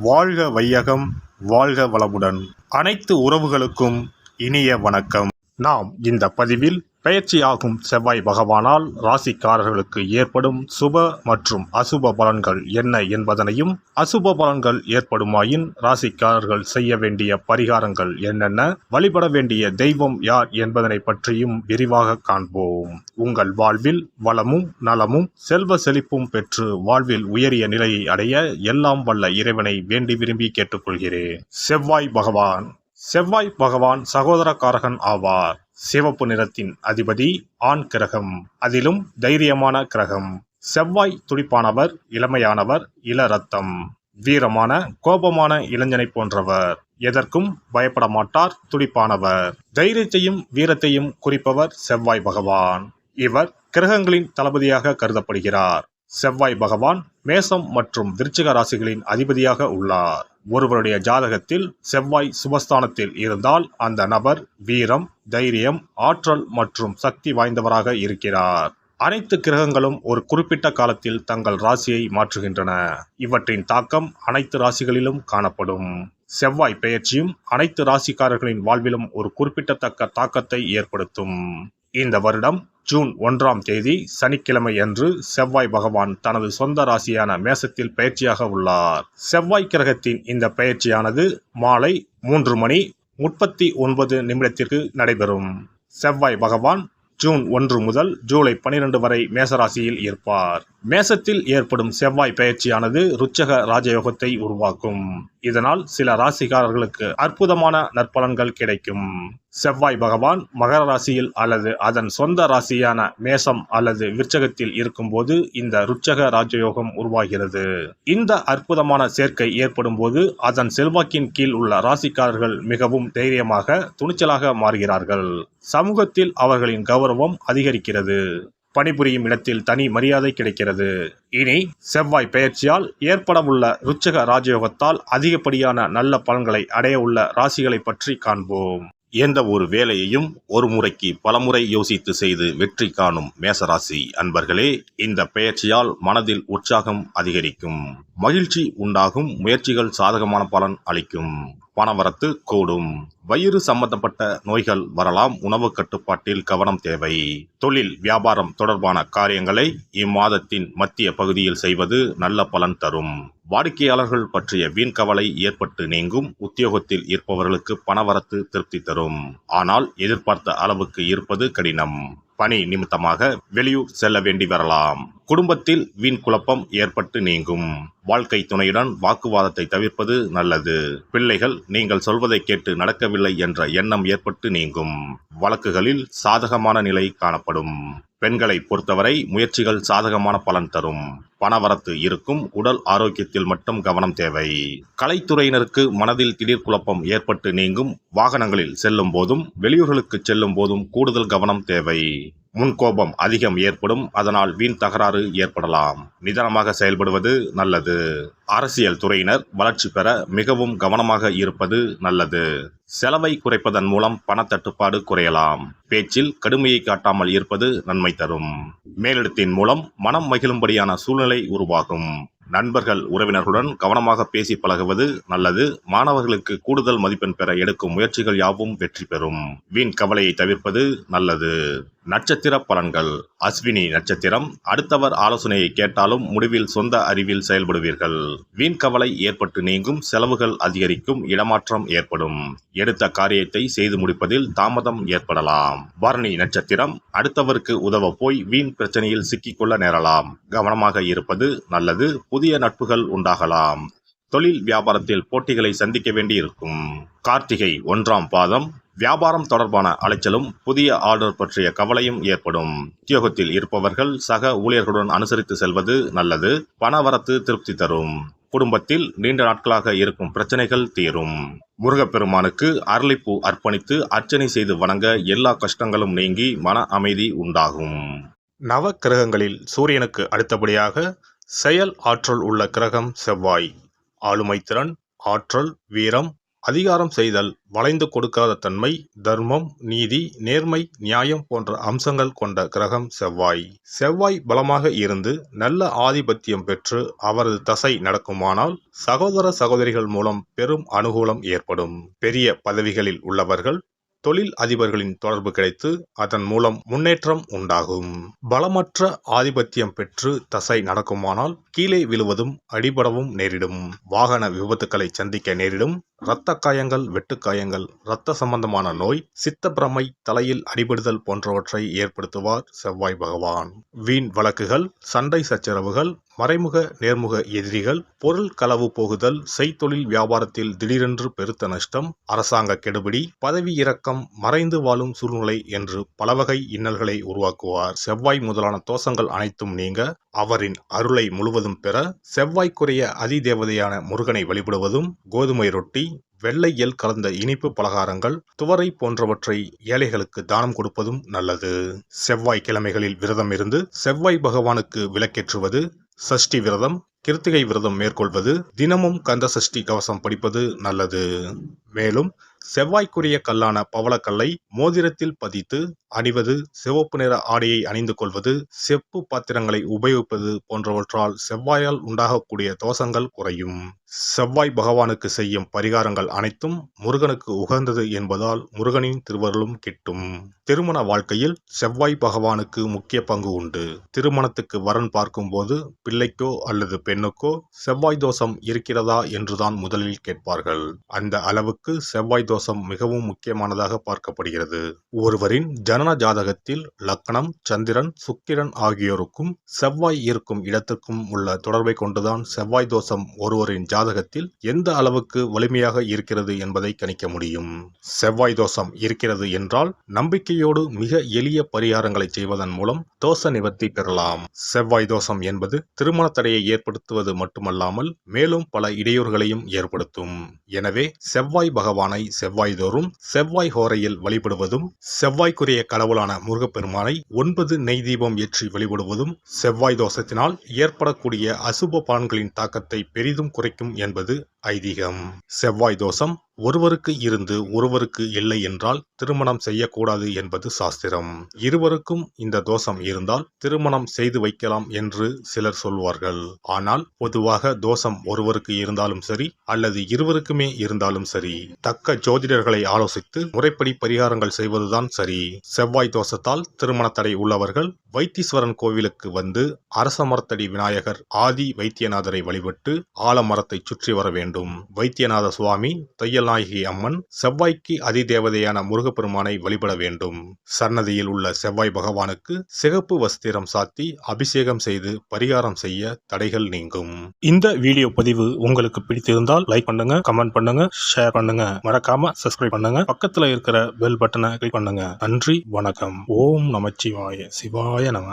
வாழ்க வையகம், வாழ்க வளமுடன். அனைத்து உறவுகளுக்கும் இனிய வணக்கம். நாம் இந்த பதிவில் பெயர்ச்சியாகும் செவ்வாய் பகவானால் ராசிக்காரர்களுக்கு ஏற்படும் சுப மற்றும் அசுப பலன்கள் என்ன என்பதனையும், அசுப பலன்கள் ஏற்படுமாயின் ராசிக்காரர்கள் செய்ய வேண்டிய பரிகாரங்கள் என்னென்ன, வழிபட வேண்டிய தெய்வம் யார் என்பதனை பற்றியும் விரிவாக காண்போம். உங்கள் வாழ்வில் வளமும் நலமும் செல்வ செழிப்பும் பெற்று வாழ்வில் உயரிய நிலையை அடைய எல்லாம் வல்ல இறைவனை வேண்டி விரும்பி கேட்டுக்கொள்கிறேன். செவ்வாய் பகவான் சகோதரக்காரகன் ஆவார். சிவப்பு நிறத்தின் அதிபதி, ஆண் கிரகம், அதிலும் தைரியமான கிரகம். செவ்வாய் துடிப்பானவர், இளமையானவர், இள ரத்தம், வீரமான கோபமான இளைஞனை போன்றவர். எதற்கும் பயப்பட மாட்டார், துடிப்பானவர். தைரியத்தையும் வீரத்தையும் குறிப்பவர் செவ்வாய் பகவான். இவர் கிரகங்களின் தளபதியாக கருதப்படுகிறார். செவ்வாய் பகவான் மேசம் மற்றும் விருச்சிக ராசிகளின் அதிபதியாக உள்ளார். ஒருவருடைய ஜாதகத்தில் செவ்வாய் சுபஸ்தானத்தில் இருந்தால் அந்த நபர் வீரம், தைரியம், ஆற்றல் மற்றும் சக்தி வாய்ந்தவராக இருக்கிறார். அனைத்து கிரகங்களும் ஒரு குறிப்பிட்ட காலத்தில் தங்கள் ராசியை மாற்றுகின்றன. இவற்றின் தாக்கம் அனைத்து ராசிகளிலும் காணப்படும். செவ்வாய் பெயர்ச்சியும் அனைத்து ராசிக்காரர்களின் வாழ்விலும் ஒரு குறிப்பிடத்தக்க தாக்கத்தை ஏற்படுத்தும். இந்த வருடம் ஜூன் 1ஆம் தேதி சனிக்கிழமை அன்று செவ்வாய் பகவான் தனது சொந்த ராசியான மேசத்தில் பெயர்ச்சியாக உள்ளார். செவ்வாய் கிரகத்தின் இந்த பெயர்ச்சியானது மாலை 3:39 நடைபெறும். செவ்வாய் பகவான் ஜூன் 1 முதல் ஜூலை 12 வரை மேசராசியில் இருப்பார். மேசத்தில் ஏற்படும் செவ்வாய் பெயர்ச்சியானது ருச்சக ராஜயோகத்தை உருவாக்கும். இதனால் சில ராசிக்காரர்களுக்கு அற்புதமான நற்பலன்கள் கிடைக்கும். செவ்வாய் பகவான் மகர ராசியில் அல்லது அதன் சொந்த ராசியான மேசம் அல்லது விருச்சகத்தில் இருக்கும்போது இந்த ருச்சக ராஜயோகம் உருவாகிறது. இந்த அற்புதமான சேர்க்கை ஏற்படும் போது அதன் செல்வாக்கின் கீழ் உள்ள ராசிக்காரர்கள் மிகவும் தைரியமாக, துணிச்சலாக மாறுகிறார்கள். சமூகத்தில் அவர்களின் கௌரவம் அதிகரிக்கிறது. பணிபுரியும் இடத்தில் தனி மரியாதை கிடைக்கிறது. இனி செவ்வாய் பெயர்ச்சியால் ஏற்படவுள்ள ருச்சக ராஜயோகத்தால் அதிகப்படியான நல்ல பலன்களை அடைய உள்ள ராசிகளை பற்றி காண்போம். எந்த ஒரு வேலையையும் ஒரு முறைக்கு பலமுறை யோசித்து செய்து வெற்றி காணும் மேசராசி அன்பர்களே, இந்த பெயர்ச்சியால் மனதில் உற்சாகம் அதிகரிக்கும், மகிழ்ச்சி உண்டாகும், முயற்சிகள் சாதகமான பலன் அளிக்கும், பணவரத்து கூடும், வயிறு சம்பந்தப்பட்ட நோய்கள் வரலாம், உணவு கட்டுப்பாட்டில் கவனம் தேவை. தொழில் வியாபாரம் தொடர்பான காரியங்களை இம்மாதத்தின் மத்திய பகுதியில் செய்வது நல்ல பலன் தரும். வாடிக்கையாளர்கள் பற்றிய வீண் கவலை ஏற்பட்டு நீங்கும். உத்தியோகத்தில் இருப்பவர்களுக்கு பணவரத்து திருப்தி தரும். ஆனால் எதிர்பார்த்த அளவுக்கு இருப்பது கடினம். பணி நிமித்தமாக வெளியூர் செல்ல வேண்டி வரலாம். குடும்பத்தில் வீண் குழப்பம் ஏற்பட்டு நீங்கும். வாழ்க்கை துணையுடன் வாக்குவாதத்தை தவிர்ப்பது நல்லது. பிள்ளைகள் நீங்கள் சொல்வதை கேட்டு நடக்கவில்லை என்ற எண்ணம் ஏற்பட்டு நீங்கும். வழக்குகளில் சாதகமான நிலை காணப்படும். பெண்களை பொறுத்தவரை முயற்சிகள் சாதகமான பலன் தரும். பணவரத்து இருக்கும். உடல் ஆரோக்கியத்தில் மட்டும் கவனம் தேவை. கலைத்துறையினருக்கு மனதில் திடீர் குழப்பம் ஏற்பட்டு நீங்கும். வாகனங்களில் செல்லும் போதும் வெளியூர்களுக்கு செல்லும் போதும் கூடுதல் கவனம் தேவை. முன்கோபம் அதிகம் ஏற்படும். அதனால் வீண் தகராறு ஏற்படலாம். நிதானமாக செயல்படுவது நல்லது. அரசியல் துறையினர் வளர்ச்சி பெற மிகவும் கவனமாக இருப்பது நல்லது. செலவை குறைப்பதன் மூலம் பணத்தட்டுப்பாடு குறையலாம். பேச்சில் கடுமையை காட்டாமல் இருப்பது நன்மை தரும். மேலிடத்தின் மூலம் மனம் மகிழும்படியான சூழ்நிலை உருவாகும். நண்பர்கள் உறவினர்களுடன் கவனமாக பேசி பழகுவது நல்லது. மாணவர்களுக்கு கூடுதல் மதிப்பெண் பெற எடுக்கும் முயற்சிகள் யாவும் வெற்றி பெறும். வீண் கவலையை தவிர்ப்பது நல்லது. நட்சத்திர பலன்கள். அஸ்வினி நட்சத்திரம். அடுத்தவர் ஆலோசனையை கேட்டாலும் முடிவில் சொந்த அறிவில் செயல்படுவீர்கள். வீண் கவலை ஏற்பட்டு நீங்கும். செலவுகள் அதிகரிக்கும். இடமாற்றம் ஏற்படும். எடுத்த காரியத்தை செய்து முடிப்பதில் தாமதம் ஏற்படலாம். பரணி நட்சத்திரம். அடுத்தவருக்கு உதவ போய் வீண் பிரச்சனையில் சிக்கிக்கொள்ள நேரலாம். கவனமாக இருப்பது நல்லது. புதிய நட்புகள் உண்டாகலாம். தொழில் வியாபாரத்தில் போட்டிகளை சந்திக்க வேண்டியிருக்கும். கார்த்திகை 1ஆம் பாதம். வியாபாரம் தொடர்பான அலைச்சலும் புதிய ஆர்டர் பற்றிய கவலையும் ஏற்படும். உத்தியோகத்தில் இருப்பவர்கள் சக ஊழியர்களுடன் அனுசரித்து செல்வது நல்லது. பணவரத்து திருப்தி தரும். குடும்பத்தில் நீண்ட நாட்களாக இருக்கும் பிரச்சனைகள் தீரும். முருகப்பெருமானுக்கு அரளிப்பூ அர்ப்பணித்து அர்ச்சனை செய்து வணங்க எல்லா கஷ்டங்களும் நீங்கி மன அமைதி உண்டாகும். நவ கிரகங்களில் சூரியனுக்கு அடுத்தபடியாக செயல் ஆற்றல் உள்ள கிரகம் செவ்வாய். ஆளுமை திறன், ஆற்றல், வீரம், அதிகாரம் செய்தல், வளைந்து கொடுக்காத தன்மை, தர்மம், நீதி, நேர்மை, நியாயம் போன்ற அம்சங்கள் கொண்ட கிரகம் செவ்வாய். செவ்வாய் பலமாக இருந்து நல்ல ஆதிபத்தியம் பெற்று அவரது தசை நடக்குமானால் சகோதர சகோதரிகள் மூலம் பெரும் அனுகூலம் ஏற்படும். பெரிய பதவிகளில் உள்ளவர்கள் தொழில் அதிபர்களின் தொடர்பு கிடைத்து அதன் மூலம் முன்னேற்றம் உண்டாகும். பலமற்ற ஆதிபத்தியம் பெற்று தசை நடக்குமானால் கீழே விழுவதும் அடிபடவும் நேரிடும். வாகன விபத்துக்களை சந்திக்க நேரிடும். இரத்த காயங்கள், வெட்டுக்காயங்கள், இரத்த சம்பந்தமான நோய், சித்தப்பிரமை, தலையில் அடிபடுதல் போன்றவற்றை ஏற்படுத்துவார் செவ்வாய் பகவான். வீண் வழக்குகள், சண்டை சச்சரவுகள், மறைமுக நேர்முக எதிரிகள், பொருள் களவு போகுதல், செய்தொழில் வியாபாரத்தில் திடீரென்று பெருத்த நஷ்டம், அரசாங்க கெடுபிடி, பதவி இறக்கம், மறைந்து வாழும் சூழ்நிலை என்று பலவகை இன்னல்களை உருவாக்குவார். செவ்வாய் முதலான தோஷங்கள் அனைத்தும் நீங்க அவரின் அருளை முழுவதும் பெற செவ்வாய்க்குரிய அதிதேவதையான முருகனை வழிபடுவதும், கோதுமை ரொட்டி, வெள்ளை எள் கலந்த இனிப்பு பலகாரங்கள், துவரை போன்றவற்றை ஏழைகளுக்கு தானம் கொடுப்பதும் நல்லது. செவ்வாய் கிழமைகளில் விரதம் இருந்து செவ்வாய் பகவானுக்கு விளக்கேற்றுவது, சஷ்டி விரதம், கிருத்திகை விரதம் மேற்கொள்வது, தினமும் கந்த சஷ்டி கவசம் படிப்பது நல்லது. மேலும் செவ்வாய்க்குரிய கல்லான பவளக்கல்லை மோதிரத்தில் பதித்து அணிவது, சிவப்பு நிற ஆடையை அணிந்து கொள்வது, செப்பு பாத்திரங்களை உபயோகிப்பது போன்றவற்றால் செவ்வாயால் உண்டாகக்கூடிய தோஷங்கள் குறையும். செவ்வாய் பகவானுக்கு செய்யும் பரிகாரங்கள் அனைத்தும் முருகனுக்கு உகந்தது என்பதால் முருகனின் திருவருளும் கிட்டும். திருமண வாழ்க்கையில் செவ்வாய் பகவானுக்கு முக்கிய பங்கு உண்டு. திருமணத்துக்கு வரன் பார்க்கும் போது பிள்ளைக்கோ அல்லது பெண்ணுக்கோ செவ்வாய் தோஷம் இருக்கிறதா என்றுதான் முதலில் கேட்பார்கள். அந்த அளவுக்கு செவ்வாய் தோஷம் மிகவும் முக்கியமானதாக பார்க்கப்படுகிறது. ஒருவரின் ஜனன ஜாதகத்தில் லக்னம், சந்திரன், சுக்கிரன் ஆகியோருக்கும் செவ்வாய் இருக்கும் இடத்துக்கும் உள்ள தொடர்பை கொண்டுதான் செவ்வாய் தோஷம் ஒருவரின் ஜாதகத்தில் எந்த அளவுக்கு வலிமையாக இருக்கிறது என்பதை கணிக்க முடியும். செவ்வாய் தோஷம் இருக்கிறது என்றால் நம்பிக்கையோடு மிக எளிய பரிகாரங்களை செய்வதன் மூலம் தோஷ நிவர்த்தி பெறலாம். செவ்வாய் தோஷம் என்பது திருமண தடையை ஏற்படுத்துவது மட்டுமல்லாமல் மேலும் பல இடையூறுகளையும் ஏற்படுத்தும். எனவே செவ்வாய் பகவானை செவ்வாய் தோறும் செவ்வாய் ஹோரையில் வழிபடுவதும், செவ்வாய்க்குரிய கடவுளான முருகப்பெருமானை 9 நெய் தீபம் ஏற்றி வழிபடுவதும் செவ்வாய் தோஷத்தினால் ஏற்படக்கூடிய அசுப பலன்களின் தாக்கத்தை பெரிதும் குறைக்கும் என்பது ஐதீகம். செவ்வாய் தோஷம் ஒருவருக்கு இருந்து ஒருவருக்கு இல்லை என்றால் திருமணம் செய்யக்கூடாது என்பது சாஸ்திரம். இருவருக்கும் இந்த தோஷம் இருந்தால் திருமணம் செய்து வைக்கலாம் என்று சிலர் சொல்வார்கள். ஆனால் பொதுவாக தோஷம் ஒருவருக்கு இருந்தாலும் சரி அல்லது இருவருக்குமே இருந்தாலும் சரி, தக்க ஜோதிடர்களை ஆலோசித்து முறைப்படி பரிகாரங்கள் செய்வதுதான் சரி. செவ்வாய் தோஷத்தால் திருமண தடை உள்ளவர்கள் வைத்தீஸ்வரன் கோவிலுக்கு வந்து அரச மரத்தடி விநாயகர் ஆதி வைத்தியநாதரை வழிபட்டு ஆலமரத்தை சுற்றி வர வேண்டும். வைத்தியநாத சுவாமி, தையல்நாயகி அம்மன், செவ்வாய்க்கு அதிதேவதையான முருகப்பெருமானை வழிபட வேண்டும். சன்னதியில் உள்ள செவ்வாய் பகவானுக்கு சிகப்பு வஸ்திரம் சாத்தி அபிஷேகம் செய்து பரிகாரம் செய்ய தடைகள் நீங்கும். இந்த வீடியோ பதிவு உங்களுக்கு பிடித்திருந்தால் லைக் பண்ணுங்க, கமெண்ட் பண்ணுங்க, ஷேர் பண்ணுங்க, மறக்காம சப்ஸ்கிரைப் பண்ணுங்க, பக்கத்துல இருக்கிற பெல் பட்டனை கிளிக் பண்ணுங்க. நன்றி, வணக்கம். ஓம் நமச்சிவாய. சிவாய நம.